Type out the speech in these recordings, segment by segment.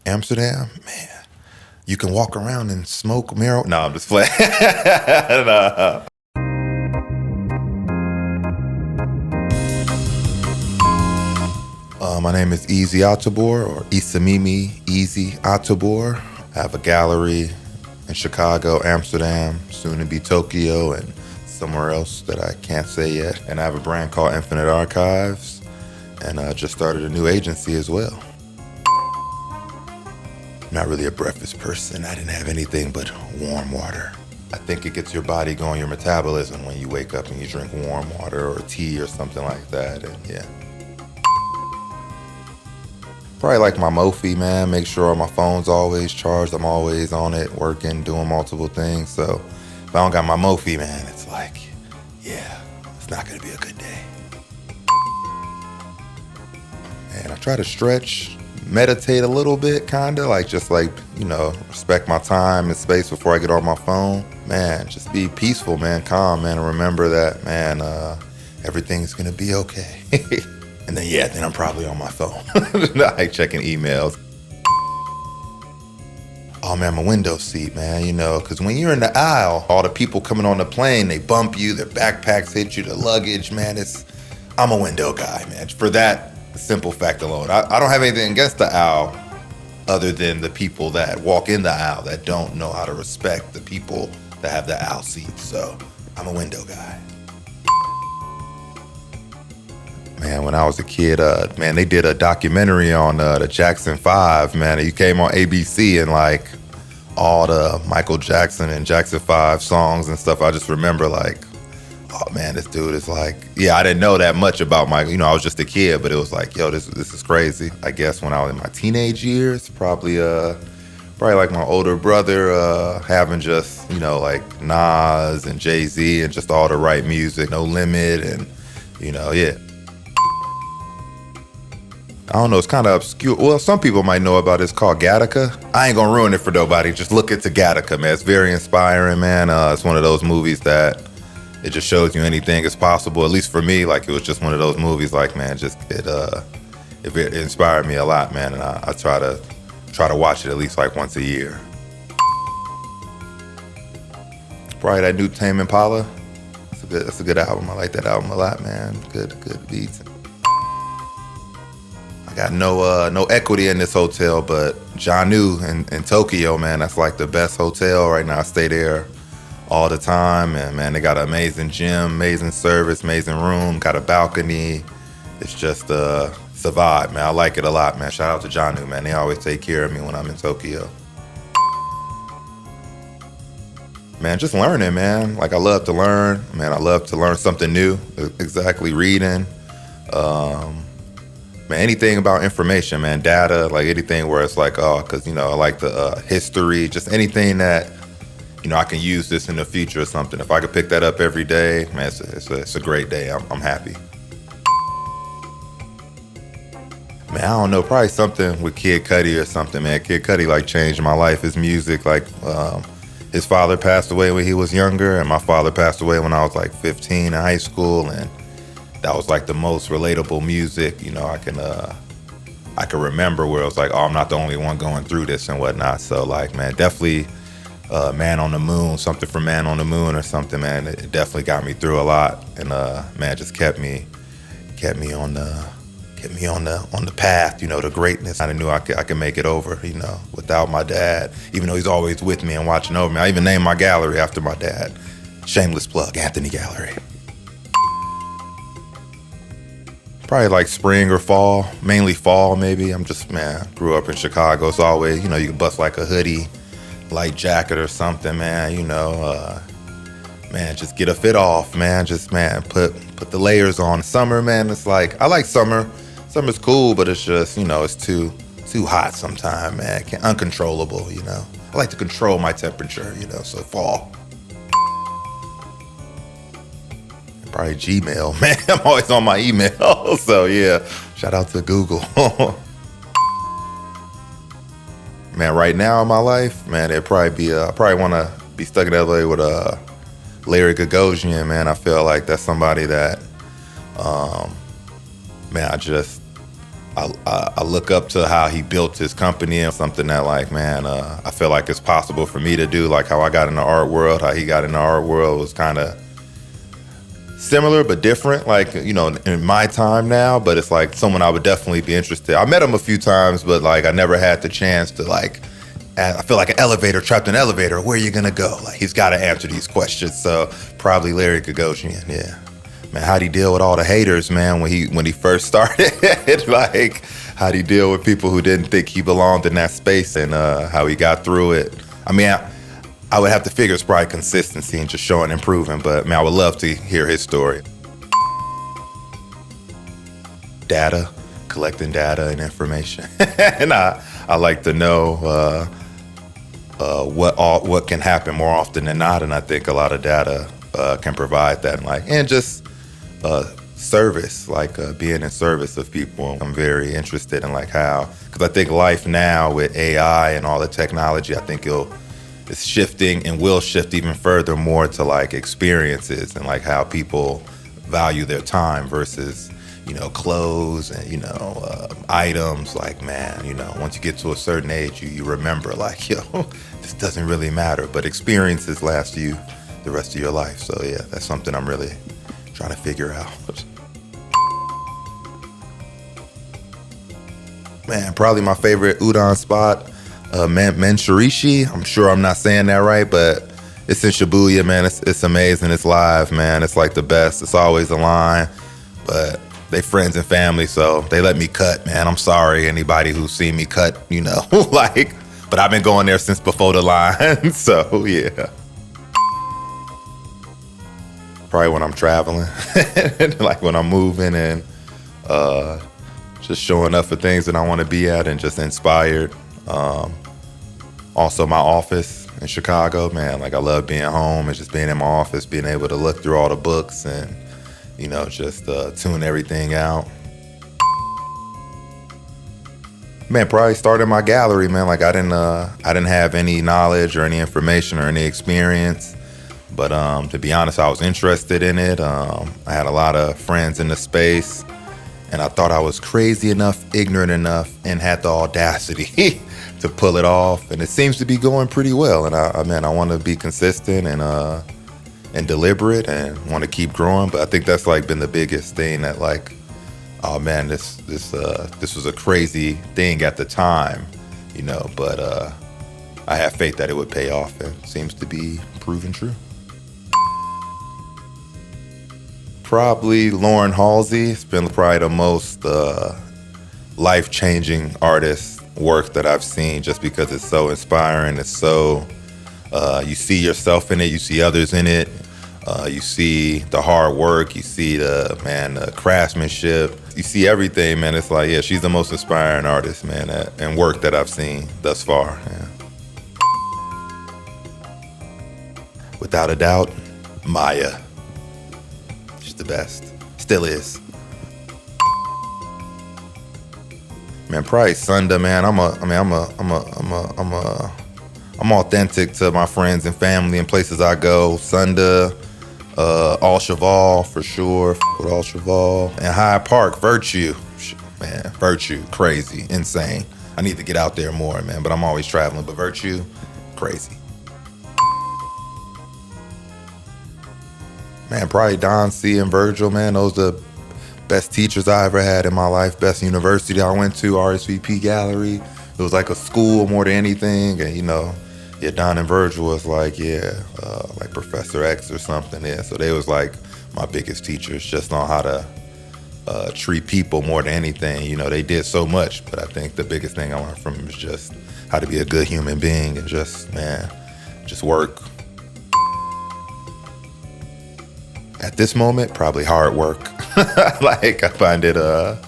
Amsterdam, man, you can walk around and smoke marijuana. No, I'm just playing. No. My name is Easy Otabor, or Isamimi Easy Otabor. I have a gallery in Chicago, Amsterdam, soon to be Tokyo, and somewhere else that I can't say yet. And I have a brand called Infinite Archives, and I just started a new agency as well. I'm not really a breakfast person. I didn't have anything but warm water. I think it gets your body going, your metabolism, when you wake up and you drink warm water or tea or something like that, and yeah. Probably like my Mophie, man. Make sure my phone's always charged. I'm always on it, working, doing multiple things. So if I don't got my Mophie, man, it's like, yeah, it's not gonna be a good day. And I try to stretch, meditate a little bit, kinda, like just like, respect my time and space before I get on my phone. Man, just be peaceful, man, calm, man, and remember that, man, everything's gonna be okay. And then I'm probably on my phone, like checking emails. Oh man, my window seat, man, because when you're in the aisle, all the people coming on the plane, they bump you, their backpacks hit you, the luggage, man, I'm a window guy, man, for that simple fact alone. I don't have anything against the aisle other than the people that walk in the aisle that don't know how to respect the people that have the aisle seats, so I'm a window guy. Man, when I was a kid, they did a documentary on the Jackson 5, man. He came on ABC and like all the Michael Jackson and Jackson 5 songs and stuff. I just remember like, oh man, this dude is like, I didn't know that much about Michael. I was just a kid, but it was like, yo, this is crazy. I guess when I was in my teenage years, probably like my older brother having just, like Nas and Jay-Z and just all the right music, No Limit and, yeah. I don't know, it's kind of obscure. Well, some people might know about it. It's called Gattaca. I ain't gonna ruin it for nobody. Just look into Gattaca, man. It's very inspiring, man. It's one of those movies that it just shows you anything is possible. At least for me, like it was just one of those movies, like, man, it inspired me a lot, man. And I try to watch it at least like once a year. Probably that new Tame Impala. It's a good album. I like that album a lot, man. Good beats. Got no equity in this hotel, but Janu in Tokyo, man, that's like the best hotel right now. I stay there all the time, and man, they got an amazing gym, amazing service, amazing room, got a balcony. It's just a vibe, man. I like it a lot, man. Shout out to Janu, man. They always take care of me when I'm in Tokyo. Man, just learning, man. Like I love to learn, man. I love to learn something new. Exactly, reading. Man, anything about information, man, data, like anything where it's like, because, I like the history, just anything that, I can use this in the future or something. If I could pick that up every day, man, it's a great day. I'm happy. Man, I don't know, probably something with Kid Cudi or something, man. Kid Cudi, like, changed my life. His music, like, his father passed away when he was younger, and my father passed away when I was, like, 15 in high school, and that was like the most relatable music, I can remember where it was like, oh, I'm not the only one going through this and whatnot. So like, man, definitely Man on the Moon, something from Man on the Moon or something, man. It definitely got me through a lot, and man, just kept me on the path, to greatness. I knew I could make it over, without my dad, even though he's always with me and watching over me. I even named my gallery after my dad. Shameless plug, Anthony Gallery. Probably like spring or fall, mainly fall maybe. I'm just, man, grew up in Chicago. It's always, you can bust like a hoodie, light jacket or something, man, man, just get a fit off, man. Just, man, put the layers on. Summer, man, it's like, I like summer. Summer's cool, but it's just, it's too hot sometimes, man. Uncontrollable, I like to control my temperature, so fall. Probably Gmail, man. I'm always on my email. So yeah, shout out to Google. Man, right now in my life, man, it'd probably be, I probably want to be stuck in LA with Larry Gagosian, man. I feel like that's somebody that, man, I just I look up to how he built his company, and something that like, man, I feel like it's possible for me to do. Like how I got in the art world, how he got in the art world was kind of similar but different, like, you know, in my time now. But it's like someone I would definitely be interested. I met him a few times, but like I never had the chance to like, I feel like an elevator, trapped in an elevator. Where are you gonna go? Like he's got to answer these questions. So probably Larry Gagosian. Yeah, man, how'd he deal with all the haters, man, when he first started? Like how'd he deal with people who didn't think he belonged in that space, and how he got through it? I mean, I would have to figure it's probably consistency and just showing improving, but man, I would love to hear his story. Data, collecting data and information. And I like to know what can happen more often than not, and I think a lot of data can provide that, and just service, being in service of people. I'm very interested in how, because I think life now with AI and all the technology, I think it's shifting and will shift even further more to experiences and how people value their time versus clothes and items. Man, once you get to a certain age, you remember this doesn't really matter, but experiences last you the rest of your life. So yeah, that's something I'm really trying to figure out. Man, probably my favorite udon spot, Mentorship. I'm sure I'm not saying that right, but it's in Shibuya, man. It's amazing. It's live, man. It's the best. It's always a line, but they friends and family, so they let me cut, man. I'm sorry, anybody who's seen me cut, but I've been going there since before the line, so yeah. Probably when I'm traveling, when I'm moving and just showing up for things that I want to be at and just inspired. Also my office in Chicago, man, I love being home and just being in my office, being able to look through all the books and, just tune everything out. Man, probably started my gallery, man. I didn't have any knowledge or any information or any experience, but to be honest, I was interested in it. I had a lot of friends in the space, and I thought I was crazy enough, ignorant enough, and had the audacity to pull it off. And it seems to be going pretty well. And I want to be consistent and deliberate and want to keep growing. But I think that's been the biggest thing that oh man, this was a crazy thing at the time, but I have faith that it would pay off, and it seems to be proven true. Probably Lauren Halsey. It's been probably the most life-changing artist work that I've seen, just because it's so inspiring. It's so, you see yourself in it, you see others in it, you see the hard work, you see the craftsmanship, you see everything, man. It's yeah, she's the most inspiring artist, man, and work that I've seen thus far. Yeah. Without a doubt, Maya. She's the best. Still is. Man, probably Sunda, man. I'm authentic to my friends and family and places I go. Sunda, All Cheval for sure. With All Cheval and Hyde Park, Virgil. Man, Virgil, crazy, insane. I need to get out there more, man. But I'm always traveling. But Virgil, crazy. Man, probably Don C and Virgil, man. Those are the best teachers I ever had in my life. Best university I went to, RSVP Gallery. It was like a school more than anything. And, yeah, Don and Virgil was like Professor X or something. Yeah, so they was my biggest teachers, just on how to treat people more than anything. They did so much, but I think the biggest thing I learned from them is just how to be a good human being and just work. At this moment, probably hard work. I find it, I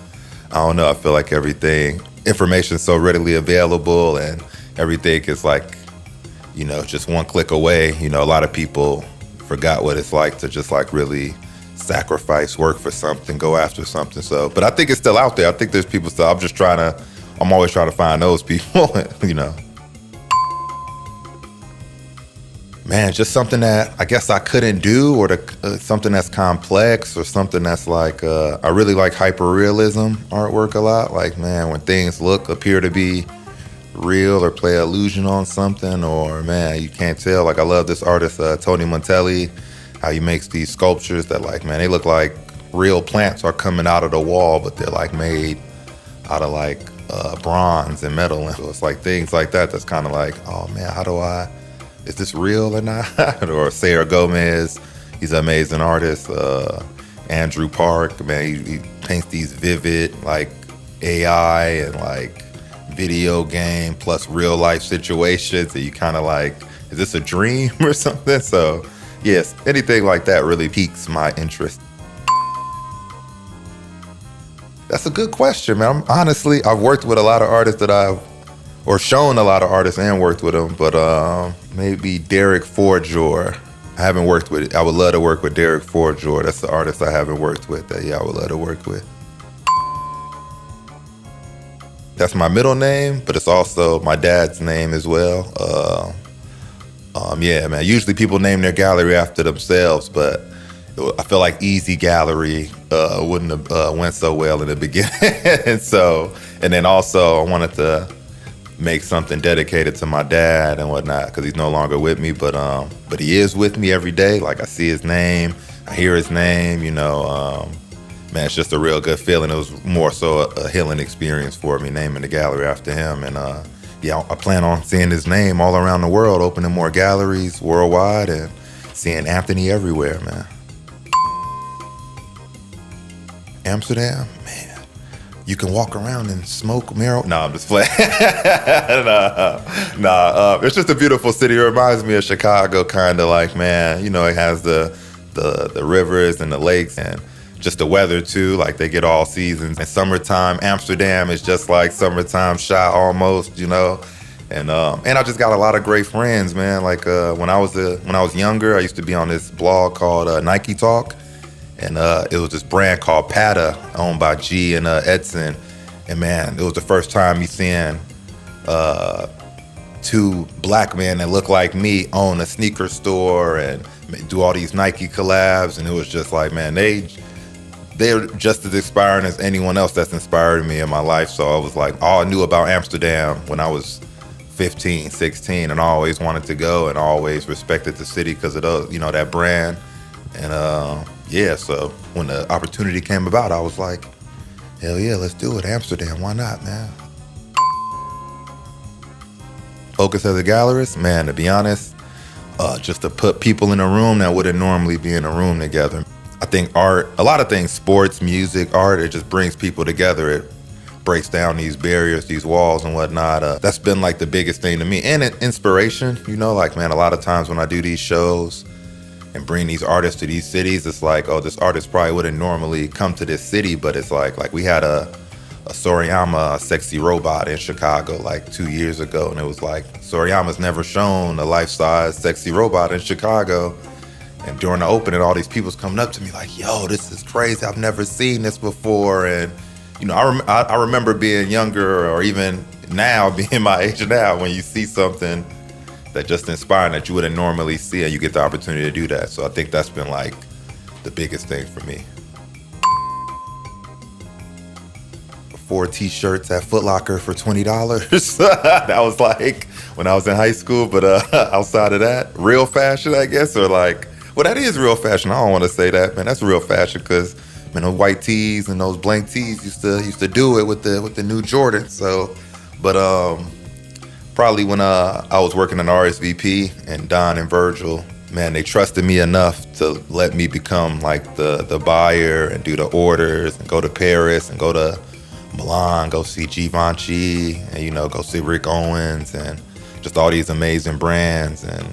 don't know, I feel like information is so readily available and everything is just one click away. A lot of people forgot what it's like to just really sacrifice, work for something, go after something. So, but I think it's still out there. I think there's people still, I'm always trying to find those people, Man, just something that I guess I couldn't do, or something that's complex, or something that's like, I really like hyperrealism artwork a lot. Like, man, when things appear to be real or play illusion on something, or man, you can't tell. Like, I love this artist, Tony Montelli, how he makes these sculptures that, like, man, they look like real plants are coming out of the wall, but they're like made out of like bronze and metal. And so it's like things like that that's kind of like, oh man, is this real or not? Or Sarah Gomez, he's an amazing artist. Andrew Park, man, he paints these vivid like AI and like video game plus real life situations, and you kind of like, is this a dream or something? So yes, anything like that really piques my interest. That's a good question, man. Honestly, I've worked with a lot of artists or shown a lot of artists and worked with them, but maybe Derek Forjor. I haven't worked with it. I would love to work with Derek Forjor. That's the artist I haven't worked with that, I would love to work with. That's my middle name, but it's also my dad's name as well. Yeah, man. Usually people name their gallery after themselves, but I feel like Easy Gallery wouldn't have went so well in the beginning. And then also I wanted to make something dedicated to my dad and whatnot, because he's no longer with me, but he is with me every day. Like, I see his name, I hear his name, man, it's just a real good feeling. It was more so a healing experience for me, naming the gallery after him. And I plan on seeing his name all around the world, opening more galleries worldwide and seeing Anthony everywhere, man. Amsterdam, man, you can walk around and smoke marijuana. No, I'm just playing. It's just a beautiful city. It reminds me of Chicago, kind of like, man, it has the rivers and the lakes, and just the weather too. Like, they get all seasons. And summertime Amsterdam is just like summertime Chi almost, And I just got a lot of great friends, man. Like when I was younger, I used to be on this blog called Nike Talk. And it was this brand called Pata, owned by G and Edson. And man, it was the first time you seeing two black men that look like me own a sneaker store and do all these Nike collabs. And it was just like, man, they're just as inspiring as anyone else that's inspired me in my life. So I was like, all I knew about Amsterdam when I was 15, 16, and I always wanted to go and always respected the city because of those, that brand. And so when the opportunity came about, I was like, hell yeah, let's do it. Amsterdam, why not, man? Focus as a gallerist, man, to be honest, just to put people in a room that wouldn't normally be in a room together. I think art, a lot of things, sports, music, art, it just brings people together. It breaks down these barriers, these walls and whatnot. That's been like the biggest thing to me. And inspiration, like, man, a lot of times when I do these shows and bring these artists to these cities, it's like, oh, this artist probably wouldn't normally come to this city, but it's like we had a Sorayama sexy robot in Chicago like 2 years ago, and it was like, Sorayama's never shown a life-size sexy robot in Chicago. And during the opening, all these people's coming up to me like, yo, this is crazy, I've never seen this before. And I remember being younger, or even now, being my age now, when you see something that just inspiring that you wouldn't normally see, and you get the opportunity to do that. So I think that's been like the biggest thing for me. 4 t-shirts at Foot Locker for $20. That was like when I was in high school, but outside of that, real fashion, I guess, or like, well, that is real fashion. I don't want to say that, man. That's real fashion, because man, those white tees and those blank tees used to do it with the new Jordans. So, but probably when I was working in RSVP, and Don and Virgil, man, they trusted me enough to let me become like the buyer and do the orders and go to Paris and go to Milan, go see Givenchy, and go see Rick Owens and just all these amazing brands. And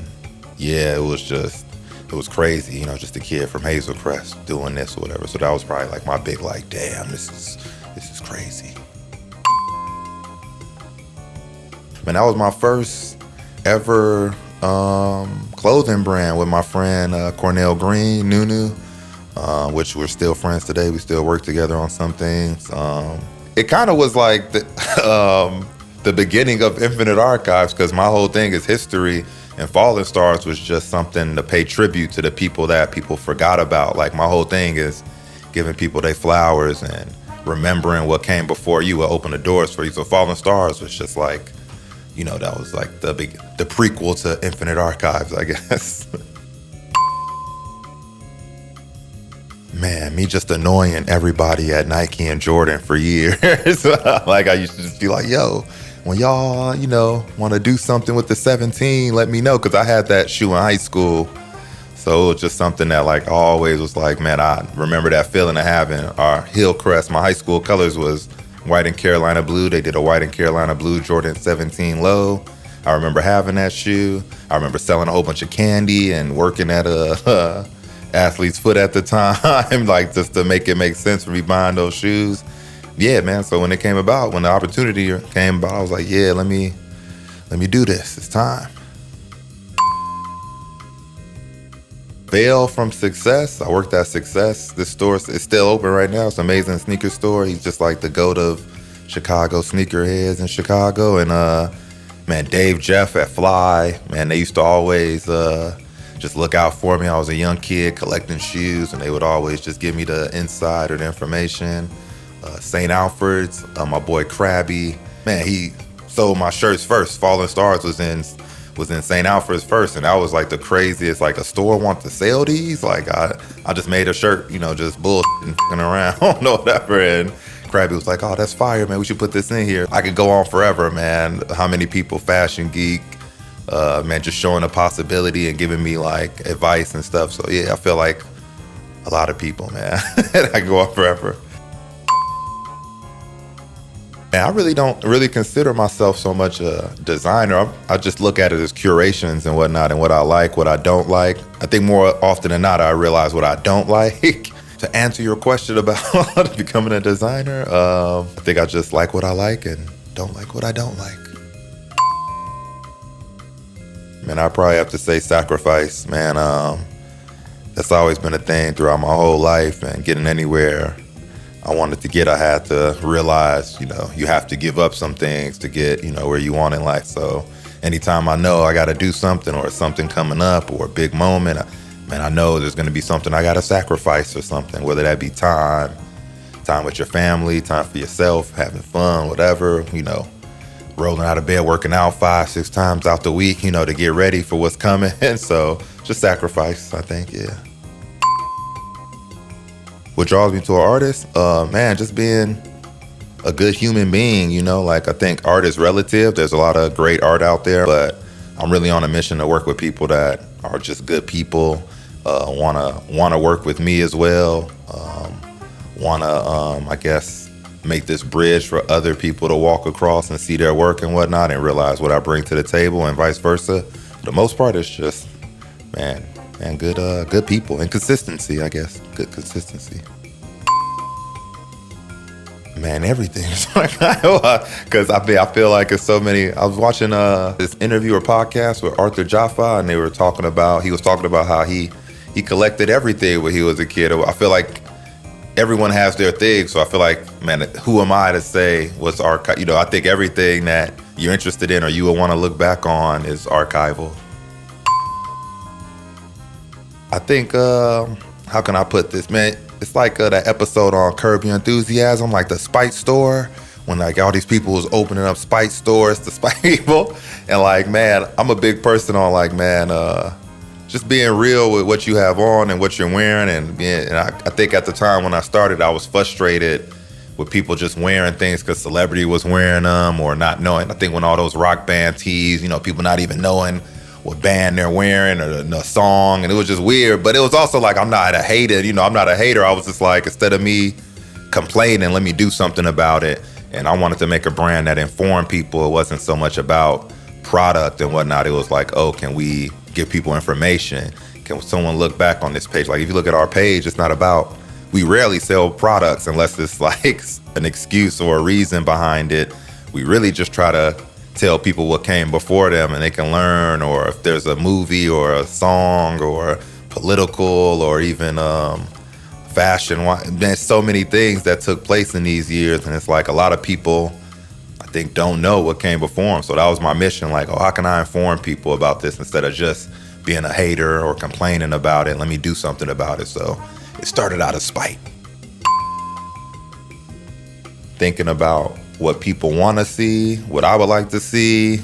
yeah, it was crazy, just a kid from Hazel Crest doing this or whatever. So that was probably like my big, like, damn, this is crazy. Man, that was my first ever clothing brand with my friend Cornell Green, Nunu, which we're still friends today. We still work together on some things. It kind of was like the beginning of Infinite Archives, because my whole thing is history. And Fallen Stars was just something to pay tribute to the people that people forgot about. Like my whole thing is giving people their flowers and remembering what came before you will open the doors for you. So Fallen Stars was just like, that was like the prequel to Infinite Archives, I guess. Man, me just annoying everybody at Nike and Jordan for years. Like I used to just be like, yo, when y'all, want to do something with the 17, let me know. Because I had that shoe in high school. So it was just something that like always was like, man, I remember that feeling of having our Hillcrest. My high school colors was white and Carolina blue. They did a white and Carolina blue Jordan 17 low. I remember having that shoe. I remember selling a whole bunch of candy and working at a Athlete's Foot at the time, like just to make it make sense for me buying those shoes. Yeah, man. So when the opportunity came about, I was like, yeah, let me do this. It's time. Fail from Success. I worked at Success. This store is still open right now. It's an amazing sneaker store. He's just like the GOAT of Chicago sneakerheads in Chicago. And man, Dave Jeff at Fly, man, they used to always just look out for me. I was a young kid collecting shoes, and they would always just give me the inside or the information. St. Alfred's, my boy Krabby, man, he sold my shirts first. Fallen Stars was in St. Alfred's first, and that was like the craziest. Like a store want to sell these? Like I just made a shirt, just bullshitting around or whatever. And Krabby was like, oh, that's fire, man. We should put this in here. I could go on forever, man. How many people, Fashion Geek, man, just showing a possibility and giving me like advice and stuff. So yeah, I feel like a lot of people, man. I could go on forever. Man, I really don't consider myself so much a designer. I just look at it as curations and whatnot, and what I like, what I don't like. I think more often than not, I realize what I don't like. To answer your question about becoming a designer, I think I just like what I like and don't like what I don't like. Man, I probably have to say sacrifice, man. That's always been a thing throughout my whole life, and getting anywhere I wanted to get, I had to realize, you have to give up some things to get, where you want in life. So anytime I know I got to do something or something coming up or a big moment, I know there's going to be something I got to sacrifice or something, whether that be time with your family, time for yourself, having fun, whatever, rolling out of bed, working out 5-6 times out the week, to get ready for what's coming. And so just sacrifice, I think, yeah. What draws me to an artist? Man, just being a good human being, like I think art is relative. There's a lot of great art out there, but I'm really on a mission to work with people that are just good people, wanna work with me as well, I guess, make this bridge for other people to walk across and see their work and whatnot and realize what I bring to the table and vice versa. For the most part, it's just, man, good people and consistency, I guess. Good consistency. Man, everything. Because I feel like it's so many. I was watching this interview or podcast with Arthur Jaffa, and he was talking about how he collected everything when he was a kid. I feel like everyone has their thing, so I feel like, man, who am I to say what's archival? I think everything that you're interested in or you will want to look back on is archival. I think, how can I put this, man? It's like that episode on Curb Your Enthusiasm, like the Spite store, when like all these people was opening up Spite stores to spite people. And like, man, I'm a big person on like, man, just being real with what you have on and what you're wearing. And I think at the time when I started, I was frustrated with people just wearing things because celebrity was wearing them or not knowing. I think when all those rock band tees, people not even knowing what band they're wearing or the song, and it was just weird. But it was also like, I'm not a hater, I'm not a hater. I was just like, instead of me complaining, let me do something about it. And I wanted to make a brand that informed people. It wasn't so much about product and whatnot. It was like, oh, can we give people information? Can someone look back on this page? Like if you look at our page, it's not about, we rarely sell products unless it's like an excuse or a reason behind it. We really just try to tell people what came before them and they can learn, or if there's a movie or a song or political or even fashion. There's so many things that took place in these years, and it's like a lot of people, I think don't know what came before them. So that was my mission. Like, oh, how can I inform people about this instead of just being a hater or complaining about it? Let me do something about it. So it started out of spite. Thinking about what people want to see, what I would like to see,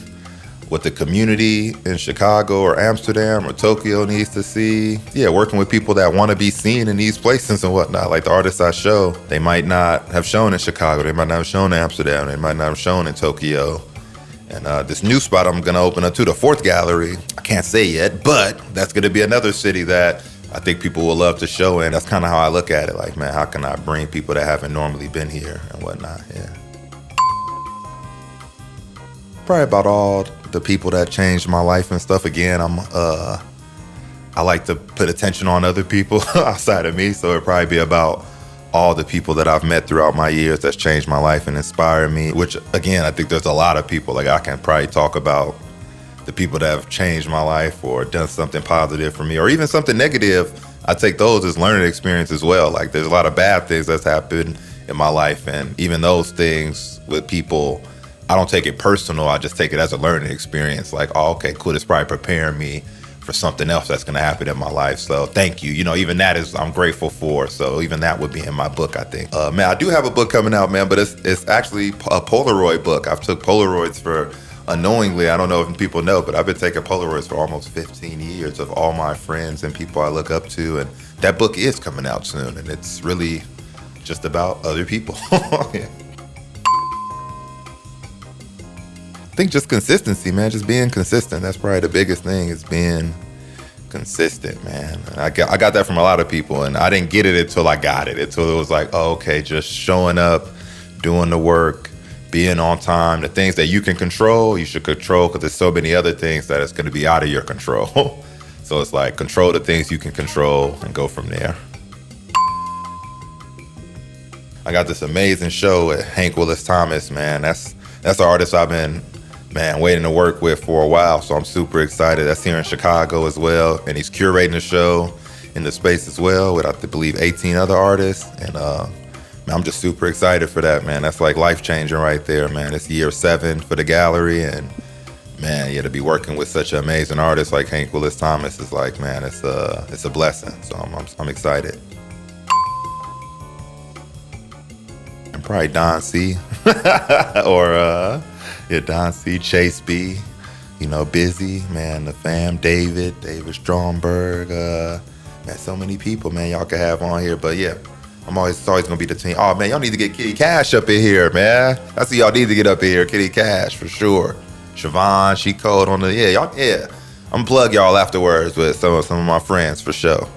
what the community in Chicago or Amsterdam or Tokyo needs to see. Yeah, working with people that want to be seen in these places and whatnot. Like the artists I show, they might not have shown in Chicago, they might not have shown in Amsterdam, they might not have shown in Tokyo. And this new spot I'm gonna open up to, the 4th gallery, I can't say yet, but that's gonna be another city that I think people will love to show in. That's kind of how I look at it. Like, man, how can I bring people that haven't normally been here and whatnot? Yeah. Probably about all the people that changed my life and stuff. Again, I like to put attention on other people outside of me. So it'd probably be about all the people that I've met throughout my years that's changed my life and inspired me, which again, I think there's a lot of people. Like I can probably talk about the people that have changed my life or done something positive for me or even something negative. I take those as learning experience as well. Like there's a lot of bad things that's happened in my life, and even those things with people, I don't take it personal. I just take it as a learning experience. Like, oh, okay, cool. It's probably preparing me for something else that's going to happen in my life. So thank you. You know, even that is, I'm grateful for. So even that would be in my book, I think. Man, I do have a book coming out, man, but it's actually a Polaroid book. I've took Polaroids for, unknowingly, I don't know if people know, but I've been taking Polaroids for almost 15 years of all my friends and people I look up to. And that book is coming out soon. And it's really just about other people. Yeah. I think just consistency, man. Just being consistent. That's probably the biggest thing, is being consistent, man. I got that from a lot of people, and I didn't get it until I got it. Until it was like, oh, okay, just showing up, doing the work, being on time. The things that you can control, you should control, because there's so many other things that it's going to be out of your control. So it's like, control the things you can control and go from there. I got this amazing show at Hank Willis Thomas, man. That's the artist I've been, man, waiting to work with for a while, so I'm super excited. That's here in Chicago as well, and he's curating the show in the space as well with, I believe, 18 other artists, and man, I'm just super excited for that, man. That's like life-changing right there, man. It's year 7 for the gallery, and man, yeah, to be working with such an amazing artist like Hank Willis Thomas is like, man, it's a blessing, so I'm excited. And probably Don C. or Don C, Chase B, you know, Busy, man, the fam, David Stromberg, man, so many people, man, y'all can have on here. But yeah, it's always gonna be the team. Oh man, y'all need to get Kitty Cash up in here, man. That's what y'all need to get up in here, Kitty Cash for sure. Siobhan, she cold on the, yeah, I'm gonna plug y'all afterwards with some of my friends for sure.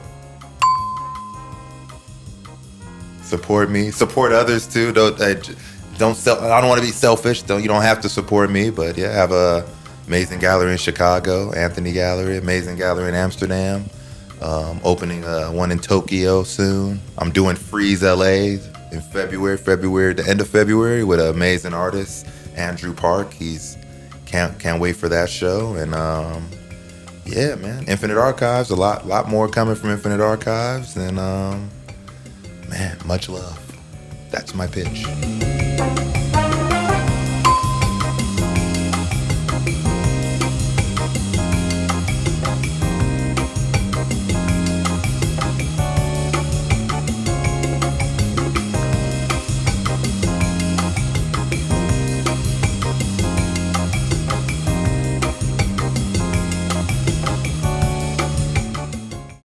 Support me, support others too. I don't want to be selfish. You don't have to support me, but yeah, I have a amazing gallery in Chicago, Anthony Gallery, amazing gallery in Amsterdam, opening one in Tokyo soon. I'm doing Freeze LA in February, the end of February, with an amazing artist, Andrew Park. He's can't wait for that show. And yeah, man, Infinite Archives, a lot more coming from Infinite Archives, and man, much love. That's my pitch.